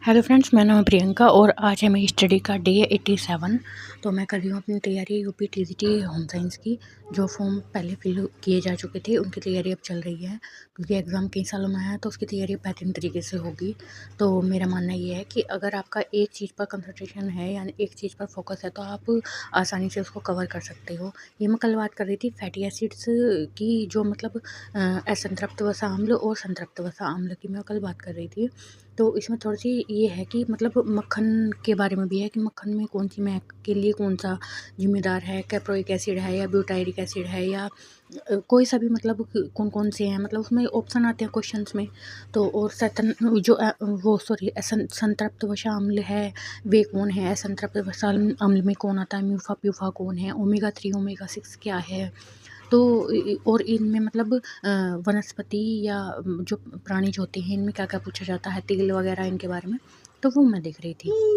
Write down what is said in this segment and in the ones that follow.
Hello friends, मेरा नाम है प्रियंका और आज है मेरी स्टडी का डे 87। तो मैं कर रही हूँ अपनी तैयारी यूपी टीजीटी होम साइंस की। जो फॉर्म पहले फिल किए जा चुके थे उनकी तैयारी अब चल रही है, क्योंकि एग्ज़ाम कई सालों में है तो उसकी तैयारी बेहतरीन तरीके से होगी। तो मेरा मानना ये है कि अगर आपका एक चीज़ पर कंसंट्रेशन है, यानी एक चीज़ पर फोकस है, तो आप आसानी से उसको कवर कर सकते हो। ये मैं कल बात कर रही थी फैटी एसिड्स की, जो मतलब असंतृप्त वसा अम्ल और संतृप्त वसा अम्ल की मैं कल बात कर रही थी। तो इसमें थोड़ी-सी ये है कि मतलब मक्खन के बारे में भी है कि मक्खन में कौन-सी महक के लिए कौन-सा ज़िम्मेदार है, कैप्रोइक एसिड है या ब्यूटायरिक एसिड है या कोई सा भी, मतलब कौन-कौन से हैं, मतलब उसमें ऑप्शन आते हैं क्वेश्चंस में। तो और सतन जो वो सॉरी संतृप्त वसा अम्ल है, वे कौन है? असंतृप्त वसा अम्ल में कौन आता है? म्यूफा, प्यूफा कौन है? ओमेगा 3, ओमेगा 6 क्या है? तो और इनमें मतलब वनस्पति या जो प्राणी जो होते हैं, इनमें क्या-क्या पूछा जाता है, तेल वगैरह इनके बारे में, तो वो मैं देख रही थी।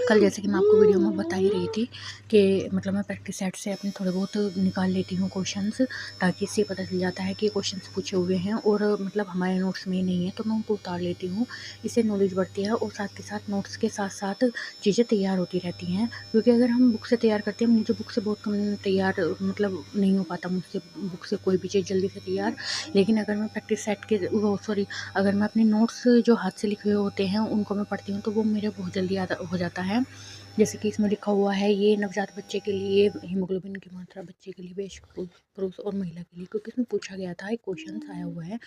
कल जैसे कि मैं आपको वीडियो में बता ही रही थी कि मतलब मैं प्रैक्टिस सेट से अपने थोड़े बहुत निकाल लेती हूँ क्वेश्चंस, ताकि इससे पता चल जाता है कि क्वेश्चंस पूछे हुए हैं और मतलब हमारे नोट्स में नहीं है, तो मैं उनको उतार लेती हूँ। इससे नॉलेज बढ़ती है और साथ के साथ नोट्स के साथ-साथ चीज़ें तैयार होती रहती हैं, क्योंकि अगर हम बुक से तैयार करते हैं, मुझे बुक से बहुत कम तैयार मतलब नहीं हो पाता मुझसे बुक से कोई भी चीज़ जल्दी से तैयार। लेकिन अगर मैं प्रैक्टिस सेट के वो सॉरी अगर मैं अपने नोट्स जो हाथ से लिखे हुए होते हैं उनको मैं पढ़ती हूँ, तो वो मेरे बहुत जल्दी याद हो जाता है। जैसे कि इसमें लिखा हुआ है, ये नवजात बच्चे के लिए हीमोग्लोबिन की मात्रा बच्चे के लिए बेशक पुरुष और महिला के लिए, क्योंकि इसमें पूछा गया था, एक क्वेश्चन आया हुआ है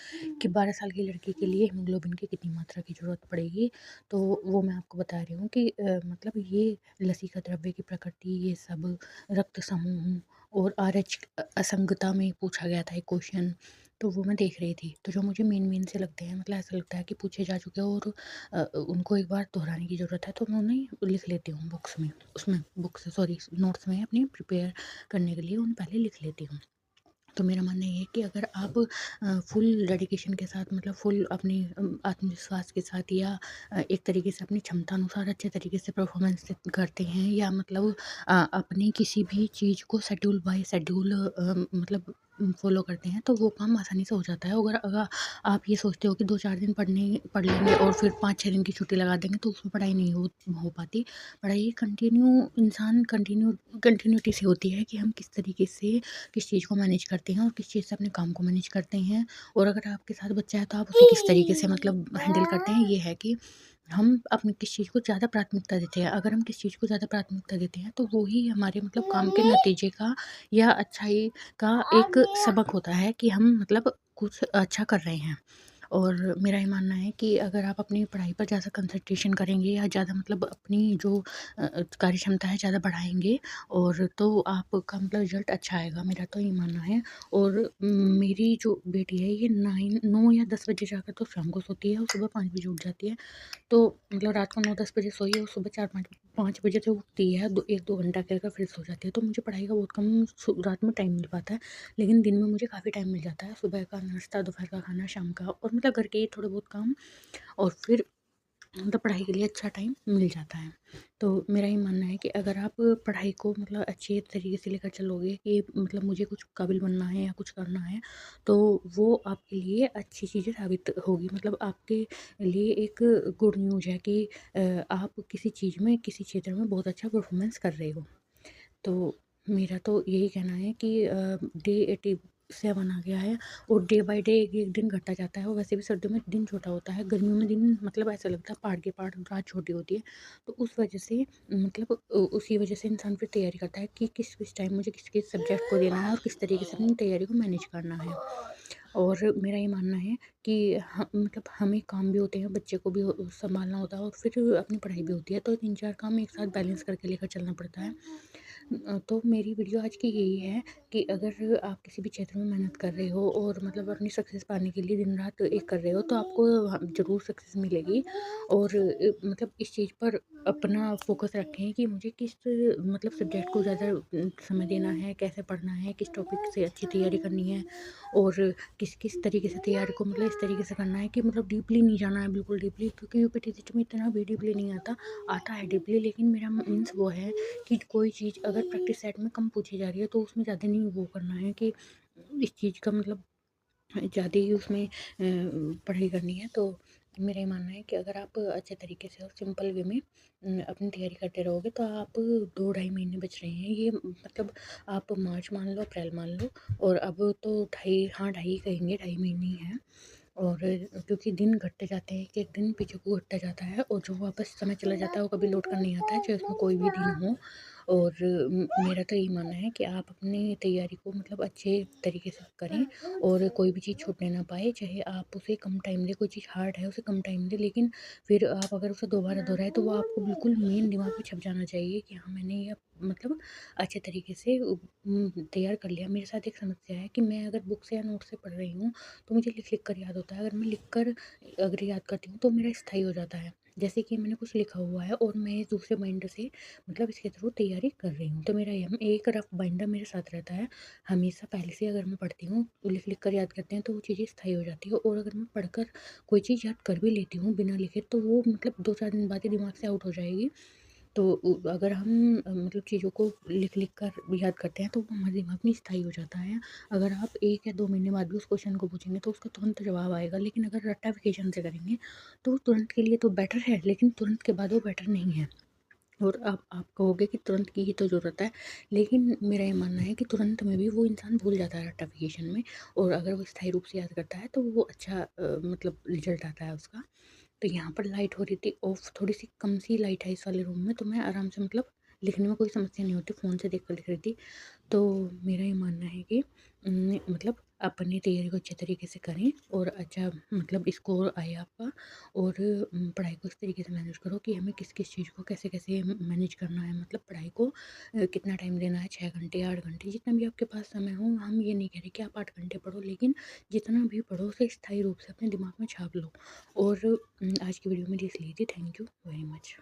कि 12 साल की लड़की के लिए हीमोग्लोबिन की कितनी मात्रा की ज़रूरत पड़ेगी। तो वो मैं आपको बता रही हूँ कि मतलब ये लसिका द्रव्य की प्रकृति, ये सब रक्त समूह और आरएच असंगता में पूछा गया था एक क्वेश्चन। तो वो मैं देख रही थी, तो जो मुझे मेन से लगते हैं, मतलब ऐसा लगता है कि पूछे जा चुके हैं और उनको एक बार दोहराने की ज़रूरत है, तो मैं उन्हें लिख लेती हूँ बुक्स में, उसमें बुक्स सॉरी नोट्स में अपने प्रिपेयर करने के लिए उन्हें पहले लिख लेती हूँ। तो मेरा मानना ये है कि अगर आप फुल डेडिकेशन के साथ, मतलब फुल अपनी आत्मविश्वास के साथ, या एक तरीके से अपनी क्षमता अनुसार अच्छे तरीके से परफॉर्मेंस करते हैं, या मतलब अपनी किसी भी चीज़ को शेड्यूल बाय शेड्यूल मतलब फॉलो करते हैं, तो वो काम आसानी से हो जाता है। अगर अगर आप ये सोचते हो कि 2-4 दिन पढ़ लेंगे और फिर 5-6 दिन की छुट्टी लगा देंगे, तो उसमें पढ़ाई नहीं हो पाती। पढ़ाई कंटिन्यूटी से होती है कि हम किस तरीके से किस चीज़ को मैनेज करते हैं और किस चीज़ से अपने काम को मैनेज करते हैं। और अगर आपके साथ बच्चा है, तो आप उसे किस तरीके से मतलब हैंडल करते हैं। ये है कि हम अपनी किस चीज़ को ज़्यादा प्राथमिकता देते हैं। अगर हम किस चीज़ को ज़्यादा प्राथमिकता देते हैं, तो वो ही हमारे मतलब काम के नतीजे का या अच्छाई का एक सबक होता है कि हम मतलब कुछ अच्छा कर रहे हैं। और मेरा ये मानना है कि अगर आप अपनी पढ़ाई पर ज़्यादा कंसंट्रेशन करेंगे, या ज़्यादा मतलब अपनी जो कार्य क्षमता है ज़्यादा बढ़ाएँगे, और तो आपका मतलब रिज़ल्ट अच्छा आएगा, मेरा तो ये मानना है। और मेरी जो बेटी है, ये 9 या 10 बजे जाकर तो शाम को सोती है और सुबह 5 बजे उठ जाती है। तो मतलब रात को 9-10 बजे सोई है और सुबह 4-5 बजे से उठती है, 1-2 घंटा खेलकर फिर सो जाती है। तो मुझे पढ़ाई का बहुत कम रात में टाइम मिल पाता है, लेकिन दिन में मुझे काफ़ी टाइम मिल जाता है। सुबह का नाश्ता, दोपहर का खाना, शाम का, और मतलब घर के थोड़े बहुत काम, और फिर मतलब पढ़ाई के लिए अच्छा टाइम मिल जाता है। तो मेरा ये मानना है कि अगर आप पढ़ाई को मतलब अच्छे तरीके से लेकर चलोगे कि मतलब मुझे कुछ काबिल बनना है या कुछ करना है, तो वो आपके लिए अच्छी चीज़ें साबित होगी। मतलब आपके लिए एक गुड न्यूज़ है कि आप किसी चीज़ में, किसी क्षेत्र में बहुत अच्छा परफॉर्मेंस कर रहे हो। तो मेरा तो यही कहना है कि डे 87 आ गया है और डे बाय डे एक-एक दिन घटता जाता है, और वैसे भी सर्दियों में दिन छोटा होता है, गर्मियों में दिन मतलब ऐसा लगता है पहाड़ के पहाड़, रात छोटी होती है। तो उस वजह से मतलब उसी वजह से इंसान फिर तैयारी करता है कि किस-किस टाइम मुझे किस-किस सब्जेक्ट को देना है और किस तरीके से अपनी तैयारी को मैनेज करना है। और मेरा ये मानना है कि मतलब हमें काम भी होते हैं, बच्चे को भी सँभालना होता है और फिर अपनी पढ़ाई भी होती है, तो 3-4 काम एक साथ बैलेंस करके लेकर चलना पड़ता है। तो मेरी वीडियो आज की यही है कि अगर आप किसी भी क्षेत्र में मेहनत कर रहे हो और मतलब अपनी सक्सेस पाने के लिए दिन रात एक कर रहे हो, तो आपको ज़रूर सक्सेस मिलेगी। और मतलब इस चीज़ पर अपना फ़ोकस रखें कि मुझे किस मतलब सब्जेक्ट को ज़्यादा समय देना है, कैसे पढ़ना है, किस टॉपिक से अच्छी तैयारी करनी है, और किस तरीके से तैयारी को मतलब इस तरीके से करना है कि मतलब डीपली नहीं जाना है, बिल्कुल डीपली, क्योंकि यूपीटीसीटी में इतना भी डीपली नहीं आता है डीपली, लेकिन मेरा मीन्स वो है कि कोई चीज़ अगर प्रैक्टिस सेट में कम पूछी जा रही है, तो उसमें ज़्यादा नहीं वो करना है कि इस चीज़ का मतलब ज़्यादा ही उसमें पढ़ाई करनी है। तो मेरा ये मानना है कि अगर आप अच्छे तरीके से और सिंपल वे में अपनी तैयारी करते रहोगे तो आप 2 ढाई महीने बच रहे हैं। ये मतलब आप मार्च मान लो, अप्रैल मान लो, और अब तो ढाई, हाँ, ढाई कहेंगे, ढाई महीने ही हैं। और क्योंकि दिन घटते जाते हैं, एक-एक दिन पीछे को घटता जाता है, और जो वापस समय चला जाता है वो कभी लौट कर नहीं आता है, चाहे उसमें कोई भी दिन हो। और मेरा तो यही मानना है कि आप अपनी तैयारी को मतलब अच्छे तरीके से करें, और कोई भी चीज़ छूटने ना पाए, चाहे आप उसे कम टाइम दें, कोई चीज़ हार्ड है उसे कम टाइम दें, लेकिन फिर आप अगर उसे दोबारा दोहराएँ तो वो आपको बिल्कुल मेन दिमाग में छप जाना चाहिए कि हाँ, मैंने ये मतलब अच्छे तरीके से तैयार कर लिया। मेरे साथ एक समस्या है कि मैं अगर बुक से या नोट से पढ़ रही हूँ तो मुझे लिख-लिख कर याद होता है। अगर मैं लिख कर अगर याद करती हूँ तो मेरा स्थायी हो जाता है। जैसे कि मैंने कुछ लिखा हुआ है और मैं दूसरे माइंड से मतलब इसके थ्रू तैयारी कर रही हूँ। तो मेरा ये एक रफ़ बाइंडर मेरे साथ रहता है। हमेशा पहले से अगर मैं पढ़ती हूँ, तो लिख-लिख कर याद करते हैं तो वो चीज़ें स्थायी हो जाती है, और अगर मैं पढ़कर कोई चीज़ याद कर भी लेती हूँ बिना लिखे तो वो मतलब 2-4 दिन बाद ही दिमाग से आउट हो जाएगी। तो अगर हम मतलब चीज़ों को लिख-लिख कर याद करते हैं तो वो हमारे दिमाग में स्थायी हो जाता है। अगर आप 1 या 2 महीने बाद भी उस क्वेश्चन को पूछेंगे तो उसका तुरंत जवाब आएगा, लेकिन अगर रट्टाफिकेशन से करेंगे तो तुरंत के लिए तो बेटर है, लेकिन तुरंत के बाद वो बेटर नहीं है। और आप कहोगे कि तुरंत की ही तो ज़रूरत है, लेकिन मेरा ये मानना है कि तुरंत में भी वो इंसान भूल जाता है रट्टाफिकेशन में, और अगर वो स्थायी रूप से याद करता है तो वो अच्छा मतलब रिज़ल्ट आता है उसका। तो यहाँ पर लाइट हो रही थी ऑफ, थोड़ी-सी कम सी लाइट है इस वाले रूम में, तो मैं आराम से मतलब लिखने में कोई समस्या नहीं होती, फ़ोन से देख कर लिख रही थी। तो मेरा ये मानना है कि मतलब अपनी तैयारी को अच्छे तरीके से करें और अच्छा मतलब स्कोर आए आपका, और पढ़ाई को इस तरीके से मैनेज करो कि हमें किस-किस चीज़ को कैसे-कैसे मैनेज करना है, मतलब पढ़ाई को कितना टाइम देना है, 6 घंटे, 8 घंटे, जितना भी आपके पास समय हो। हम ये नहीं कह रहे कि आप 8 घंटे पढ़ो, लेकिन जितना भी पढ़ो उसे स्थायी रूप से अपने दिमाग में छाप लो। और आज की वीडियो मेरी इसलिए थी। Thank you very much.